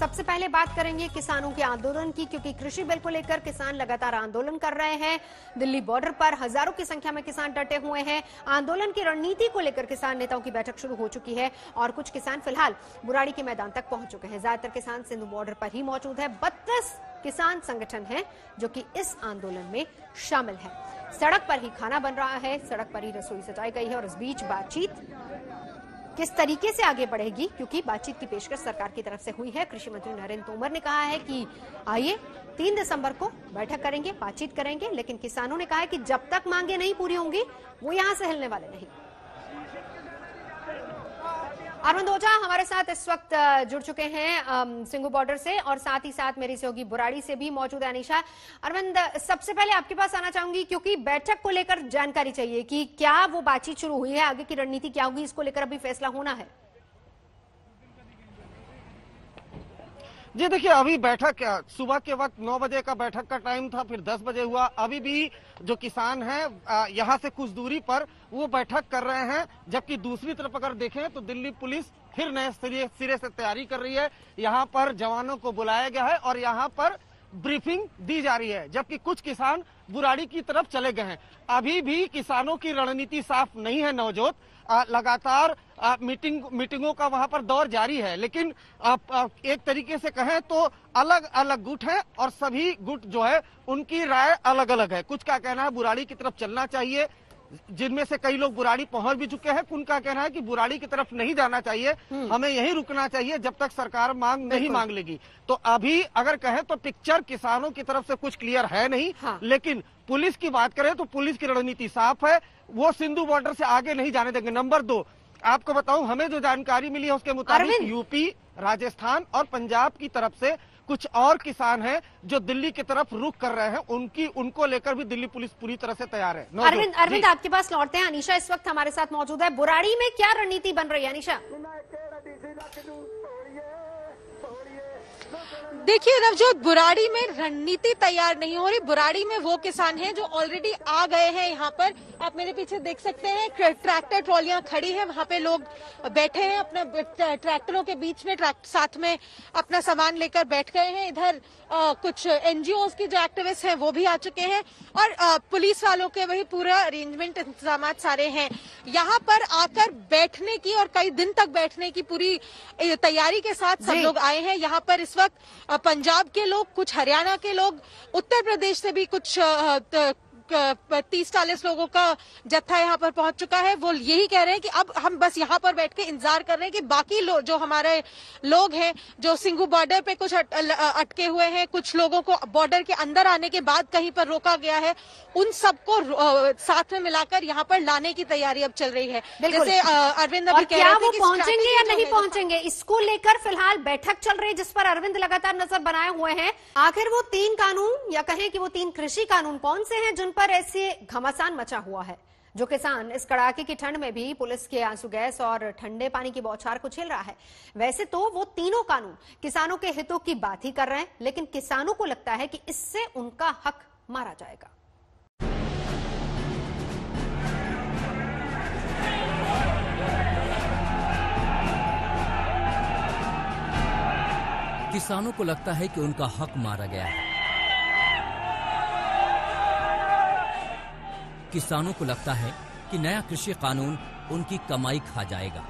सबसे पहले बात करेंगे किसानों के आंदोलन की, क्योंकि कृषि बिल को लेकर किसान लगातार आंदोलन कर रहे हैं। दिल्ली बॉर्डर पर हजारों की संख्या में किसान डटे हुए हैं। आंदोलन की रणनीति को लेकर किसान नेताओं की बैठक शुरू हो चुकी है और कुछ किसान फिलहाल बुराड़ी के मैदान तक पहुंच चुके हैं। ज्यादातर किसान सिंधु बॉर्डर पर ही मौजूद है। 32 किसान संगठन हैं जो कि इस आंदोलन में शामिल है। सड़क पर ही खाना बन रहा है, सड़क पर ही रसोई सजाई गई है और इस बीच बातचीत किस तरीके से आगे बढ़ेगी, क्योंकि बातचीत की पेशकश सरकार की तरफ से हुई है। कृषि मंत्री नरेंद्र तोमर ने कहा है कि आइए 3 दिसंबर को बैठक करेंगे, बातचीत करेंगे, लेकिन किसानों ने कहा है कि जब तक मांगे नहीं पूरी होंगी वो यहां से हिलने वाले नहीं। अरविंद ओझा हमारे साथ इस वक्त जुड़ चुके हैं सिंघू बॉर्डर से और साथ ही साथ मेरी सहयोगी बुराड़ी से भी मौजूद है अनीशा। अरविंद, सबसे पहले आपके पास आना चाहूंगी क्योंकि बैठक को लेकर जानकारी चाहिए कि क्या वो बातचीत शुरू हुई है, आगे की रणनीति क्या होगी, इसको लेकर अभी फैसला होना है। जी देखिए, अभी बैठक सुबह के वक्त 9 बजे का बैठक का टाइम था, फिर 10 बजे हुआ। अभी भी जो किसान हैं यहाँ से कुछ दूरी पर वो बैठक कर रहे हैं, जबकि दूसरी तरफ अगर देखें तो दिल्ली पुलिस फिर नए सिरे से तैयारी कर रही है। यहाँ पर जवानों को बुलाया गया है और यहाँ पर ब्रीफिंग दी जा रही है, जबकि कुछ किसान बुराड़ी की तरफ चले गए हैं। अभी भी किसानों की रणनीति साफ नहीं है नवजोत। लगातार मीटिंगों का वहां पर दौर जारी है, लेकिन एक तरीके से कहें तो अलग अलग गुट हैं और सभी गुट जो है उनकी राय अलग अलग है। कुछ का कहना है बुराड़ी की तरफ चलना चाहिए, जिनमें से कई लोग बुराड़ी पहुंच भी चुके हैं। उनका कहना है कि बुराड़ी की तरफ नहीं जाना चाहिए, हमें यहीं रुकना चाहिए जब तक सरकार नहीं मांग लेगी। तो अभी अगर कहें तो पिक्चर किसानों की तरफ से कुछ क्लियर है नहीं। हाँ। लेकिन पुलिस की बात करें तो पुलिस की रणनीति साफ है, वो सिंधु बॉर्डर से आगे नहीं जाने देंगे। नंबर 2, आपको बताऊं, हमें जो जानकारी मिली है उसके मुताबिक यूपी, राजस्थान और पंजाब की तरफ से कुछ और किसान हैं जो दिल्ली की तरफ रुख कर रहे हैं। उनको लेकर भी दिल्ली पुलिस पूरी तरह से तैयार है। अरविंद आपके पास लौटते हैं। अनीशा इस वक्त हमारे साथ मौजूद है। बुराड़ी में क्या रणनीति बन रही है अनीशा? देखिए नवजोत, बुराड़ी में रणनीति तैयार नहीं हो रही। बुराड़ी में वो किसान हैं जो ऑलरेडी आ गए हैं। यहाँ पर आप मेरे पीछे देख सकते हैं, ट्रैक्टर ट्रॉलियां खड़ी हैं, वहाँ पे लोग बैठे हैं अपना ट्रैक्टरों के बीच में, साथ में अपना सामान लेकर बैठ गए हैं। इधर कुछ एनजीओज की जो एक्टिविस्ट हैं वो भी आ चुके हैं और पुलिस वालों के वही पूरा अरेंजमेंट इंतजाम सारे हैं। यहाँ पर आकर बैठने की और कई दिन तक बैठने की पूरी तैयारी के साथ सब लोग आए हैं। यहाँ पर इस वक्त पंजाब के लोग, कुछ हरियाणा के लोग, उत्तर प्रदेश से भी कुछ 30-40 लोगों का जत्था यहाँ पर पहुंच चुका है। वो यही कह रहे हैं कि अब हम बस यहाँ पर बैठ के इंतजार कर रहे हैं कि बाकी जो हमारे लोग हैं जो सिंघू बॉर्डर पे कुछ अटके हुए हैं, कुछ लोगों को बॉर्डर के अंदर आने के बाद कहीं पर रोका गया है, उन सबको साथ में मिलाकर यहाँ पर लाने की तैयारी अब चल रही है। जैसे अरविंद अभी कह रहे थे कि पहुंचेंगे या नहीं पहुंचेंगे, इसको लेकर फिलहाल बैठक चल रही है जिस पर अरविंद लगातार नजर बनाए हुए हैं। आखिर वो 3 कानून या कहें कि वो 3 कृषि कानून कौन से हैं जिन पर ऐसे घमासान मचा हुआ है, जो किसान इस कड़ाके की ठंड में भी पुलिस के आंसू गैस और ठंडे पानी की बौछार को झेल रहा है। वैसे तो वो तीनों कानून किसानों के हितों की बात ही कर रहे हैं, लेकिन किसानों को लगता है कि इससे उनका हक मारा जाएगा। किसानों को लगता है कि उनका हक मारा गया है। किसानों को लगता है कि नया कृषि कानून उनकी कमाई खा जाएगा।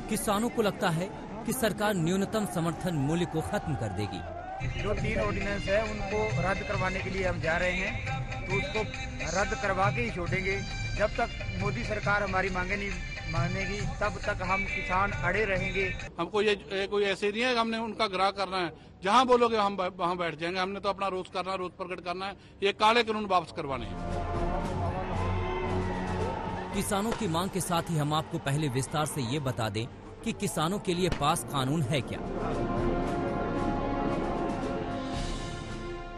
किसानों को लगता है कि सरकार न्यूनतम समर्थन मूल्य को खत्म कर देगी। जो 3 ऑर्डिनेंस है उनको रद्द करवाने के लिए हम जा रहे हैं, तो उसको रद्द करवा के ही छोड़ेंगे। जब तक मोदी सरकार हमारी मांगे नहीं मानेगी तब तक हम किसान अड़े रहेंगे। हमको ये कोई ऐसे नहीं है कि हमने उनका ग्राह करना है, जहाँ बोलोगे हम वहाँ बैठ जाएंगे। हमने तो अपना रोज करना, रोज प्रकट करना है, ये काले कानून वापस करवाने हैं। किसानों की मांग के साथ ही हम आपको पहले विस्तार से ये बता दें कि किसानों के लिए पास कानून है क्या।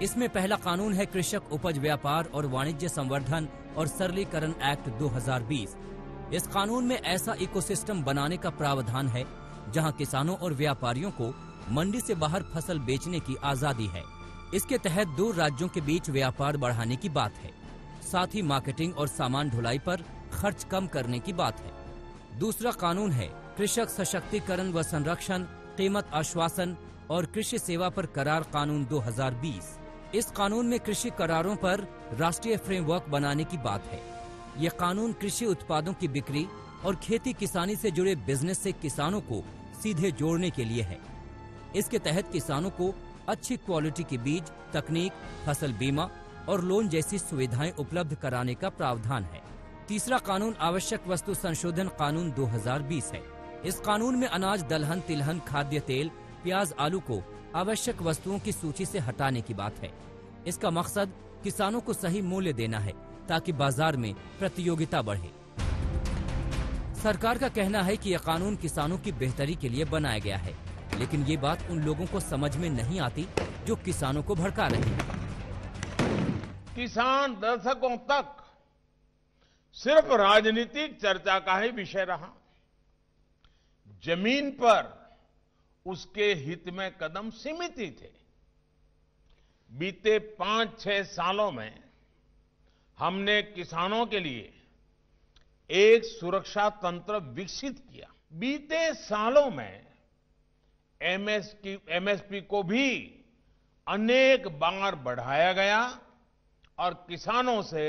इसमें पहला कानून है कृषक उपज व्यापार और वाणिज्य संवर्धन और सरलीकरण एक्ट 2020। इस कानून में ऐसा इकोसिस्टम बनाने का प्रावधान है जहां किसानों और व्यापारियों को मंडी से बाहर फसल बेचने की आजादी है। इसके तहत 2 राज्यों के बीच व्यापार बढ़ाने की बात है। साथ ही मार्केटिंग और सामान ढुलाई पर खर्च कम करने की बात है। दूसरा कानून है कृषक सशक्तिकरण व संरक्षण, कीमत आश्वासन और कृषि सेवा पर करार कानून 2020। इस कानून में कृषि करारों पर राष्ट्रीय फ्रेमवर्क बनाने की बात है। यह कानून कृषि उत्पादों की बिक्री और खेती किसानी से जुड़े बिजनेस से किसानों को सीधे जोड़ने के लिए है। इसके तहत किसानों को अच्छी क्वालिटी के बीज, तकनीक, फसल बीमा और लोन जैसी सुविधाएं उपलब्ध कराने का प्रावधान है। तीसरा कानून आवश्यक वस्तु संशोधन कानून 2020 है। इस कानून में अनाज, दलहन, तिलहन, खाद्य तेल, प्याज, आलू को आवश्यक वस्तुओं की सूची से हटाने की बात है। इसका मकसद किसानों को सही मूल्य देना है ताकि बाजार में प्रतियोगिता बढ़े। सरकार का कहना है कि यह कानून किसानों की बेहतरी के लिए बनाया गया है, लेकिन ये बात उन लोगों को समझ में नहीं आती जो किसानों को भड़का रहे हैं। किसान दशकों तक सिर्फ राजनीतिक चर्चा का ही विषय रहा। जमीन पर उसके हित में कदम सीमित ही थे। बीते 5-6 सालों में हमने किसानों के लिए एक सुरक्षा तंत्र विकसित किया। बीते सालों में एमएसपी को भी अनेक बार बढ़ाया गया और किसानों से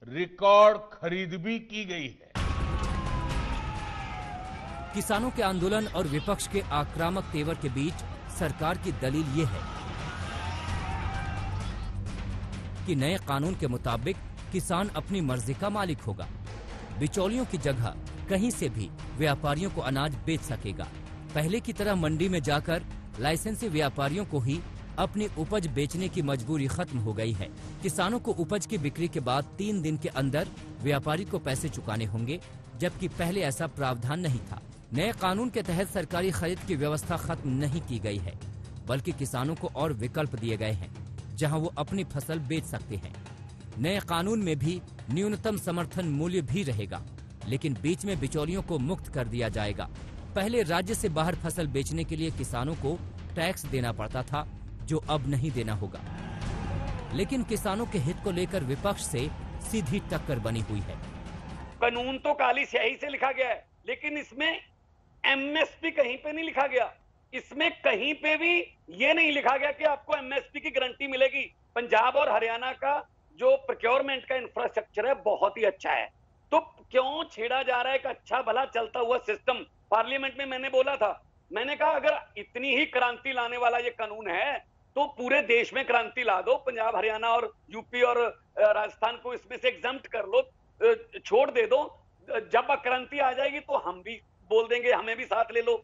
रिकॉर्ड खरीद भी की गई है। किसानों के आंदोलन और विपक्ष के आक्रामक तेवर के बीच सरकार की दलील ये है कि नए कानून के मुताबिक किसान अपनी मर्जी का मालिक होगा। बिचौलियों की जगह कहीं से भी व्यापारियों को अनाज बेच सकेगा। पहले की तरह मंडी में जाकर लाइसेंसी व्यापारियों को ही अपनी उपज बेचने की मजबूरी खत्म हो गई है। किसानों को उपज की बिक्री के बाद 3 दिन के अंदर व्यापारी को पैसे चुकाने होंगे, जबकि पहले ऐसा प्रावधान नहीं था। नए कानून के तहत सरकारी खरीद की व्यवस्था खत्म नहीं की गई है, बल्कि किसानों को और विकल्प दिए गए हैं जहां वो अपनी फसल बेच सकते हैं। नए कानून में भी न्यूनतम समर्थन मूल्य भी रहेगा, लेकिन बीच में बिचौलियों को मुक्त कर दिया जाएगा। पहले राज्य से बाहर फसल बेचने के लिए किसानों को टैक्स देना पड़ता था, जो अब नहीं देना होगा। लेकिन किसानों के हित को लेकर विपक्ष से सीधी टक्कर बनी हुई है। कानून तो काली स्याही से लिखा गया है, लेकिन इसमें एमएसपी कहीं पे नहीं लिखा गया। इसमें कहीं पे भी ये नहीं लिखा गया कि आपको एमएसपी की गारंटी मिलेगी। पंजाब और हरियाणा का जो प्रोक्योरमेंट का इंफ्रास्ट्रक्चर है बहुत ही अच्छा है, तो क्यों छेड़ा जा रहा है एक अच्छा भला चलता हुआ सिस्टम। पार्लियामेंट में मैंने बोला था, मैंने कहा अगर इतनी ही क्रांति लाने वाला ये कानून है तो पूरे देश में क्रांति ला दो। पंजाब, हरियाणा और यूपी और राजस्थान को इसमें से एग्जम्प्ट कर लो, छोड़ दे दो। जब क्रांति आ जाएगी तो हम भी बोल देंगे, हमें भी साथ ले लो।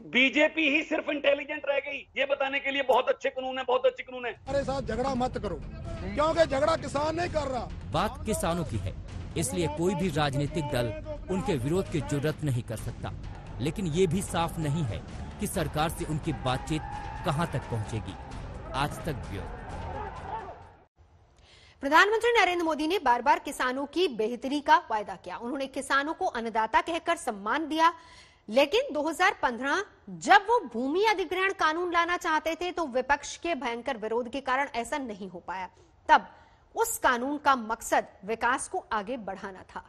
बीजेपी ही सिर्फ इंटेलिजेंट रह गई ये बताने के लिए बहुत अच्छे कानून है, बहुत अच्छे कानून है। हमारे साथ झगड़ा मत करो, क्योंकि झगड़ा किसान नहीं कर रहा। बात किसानों की है, इसलिए कोई भी राजनीतिक दल उनके विरोध की जुर्रत नहीं कर सकता। लेकिन ये भी साफ नहीं है कि सरकार से उनकी बातचीत कहां तक पहुंचेगी। आज तक ब्यूरो। प्रधानमंत्री नरेंद्र मोदी ने बार बार किसानों की बेहतरी का वायदा किया। उन्होंने किसानों को अन्नदाता कहकर सम्मान दिया, लेकिन 2015 जब वो भूमि अधिग्रहण कानून लाना चाहते थे तो विपक्ष के भयंकर विरोध के कारण ऐसा नहीं हो पाया। तब उस कानून का मकसद विकास को आगे बढ़ाना था।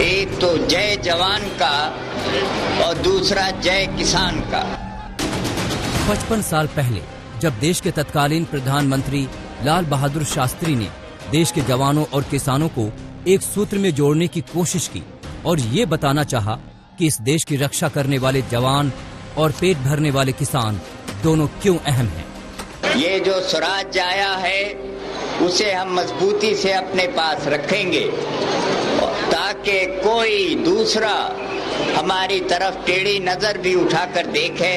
एक तो जय जवान का और दूसरा जय किसान का। 55 साल पहले जब देश के तत्कालीन प्रधानमंत्री लाल बहादुर शास्त्री ने देश के जवानों और किसानों को एक सूत्र में जोड़ने की कोशिश की और ये बताना चाहा कि इस देश की रक्षा करने वाले जवान और पेट भरने वाले किसान दोनों क्यों अहम हैं। ये जो स्वराज आया है उसे हम मजबूती से अपने पास रखेंगे ताकि कोई दूसरा हमारी तरफ टेढ़ी नजर भी उठाकर देखे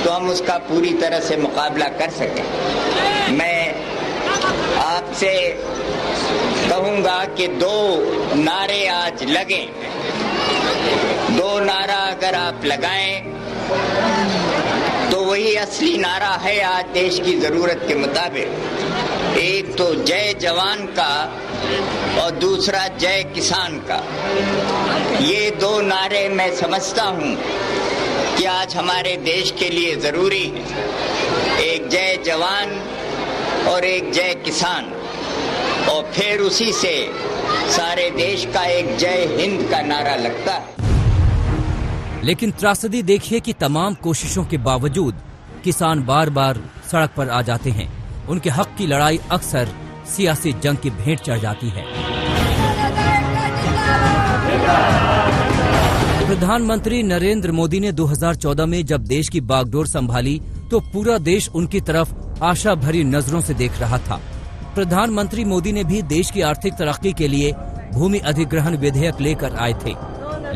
तो हम उसका पूरी तरह से मुकाबला कर सकें। मैं आपसे कहूंगा कि 2 नारे आज लगें। 2 नारा अगर आप लगाएं तो वही असली नारा है आज देश की जरूरत के मुताबिक। एक तो जय जवान का और दूसरा जय किसान का। ये 2 नारे मैं समझता हूं कि आज हमारे देश के लिए जरूरी है। एक जय जवान और एक जय किसान, और फिर उसी से सारे देश का एक जय हिंद का नारा लगता है। लेकिन त्रासदी देखिए कि तमाम कोशिशों के बावजूद किसान बार बार सड़क पर आ जाते हैं। उनके हक की लड़ाई अक्सर सियासी जंग की भेंट चढ़ जाती है। प्रधानमंत्री नरेंद्र मोदी ने 2014 में जब देश की बागडोर संभाली तो पूरा देश उनकी तरफ आशा भरी नजरों से देख रहा था। प्रधानमंत्री मोदी ने भी देश की आर्थिक तरक्की के लिए भूमि अधिग्रहण विधेयक लेकर आए थे,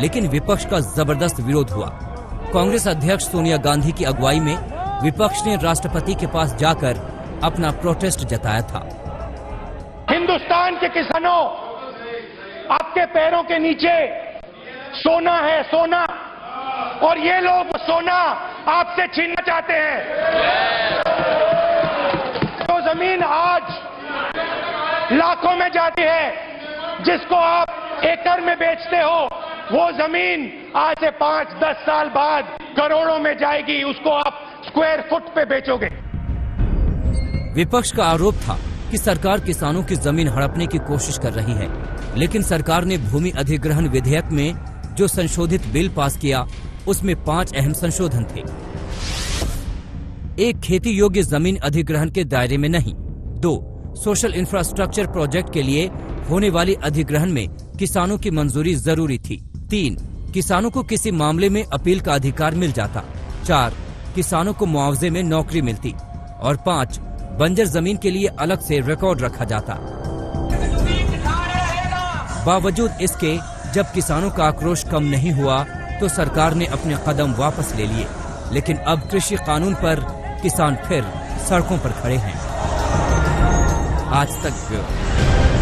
लेकिन विपक्ष का जबरदस्त विरोध हुआ। कांग्रेस अध्यक्ष सोनिया गांधी की अगुवाई में विपक्ष ने राष्ट्रपति के पास जाकर अपना प्रोटेस्ट जताया था। हिंदुस्तान के किसानों, आपके पैरों के नीचे सोना है, सोना, और ये लोग वो सोना आपसे छीनना चाहते हैं। तो जमीन आज लाखों में जाती है, जिसको आप एकड़ में बेचते हो, वो जमीन आज से 5-10 साल बाद करोड़ों में जाएगी, उसको आप स्क्वायर फुट पे बेचोगे। विपक्ष का आरोप था कि सरकार किसानों की जमीन हड़पने की कोशिश कर रही है, लेकिन सरकार ने भूमि अधिग्रहण विधेयक में जो संशोधित बिल पास किया उसमें 5 अहम संशोधन थे। 1. खेती योग्य जमीन अधिग्रहण के दायरे में नहीं। 2. सोशल इंफ्रास्ट्रक्चर प्रोजेक्ट के लिए होने वाली अधिग्रहण में किसानों की मंजूरी जरूरी थी। 3. किसानों को किसी मामले में अपील का अधिकार मिल जाता। 4. किसानों को मुआवजे में नौकरी मिलती। और 5. बंजर जमीन के लिए अलग से रिकॉर्ड रखा जाता। बावजूद इसके जब किसानों का आक्रोश कम नहीं हुआ तो सरकार ने अपने कदम वापस ले लिए, लेकिन अब कृषि कानून पर किसान फिर सड़कों पर खड़े हैं। आज तक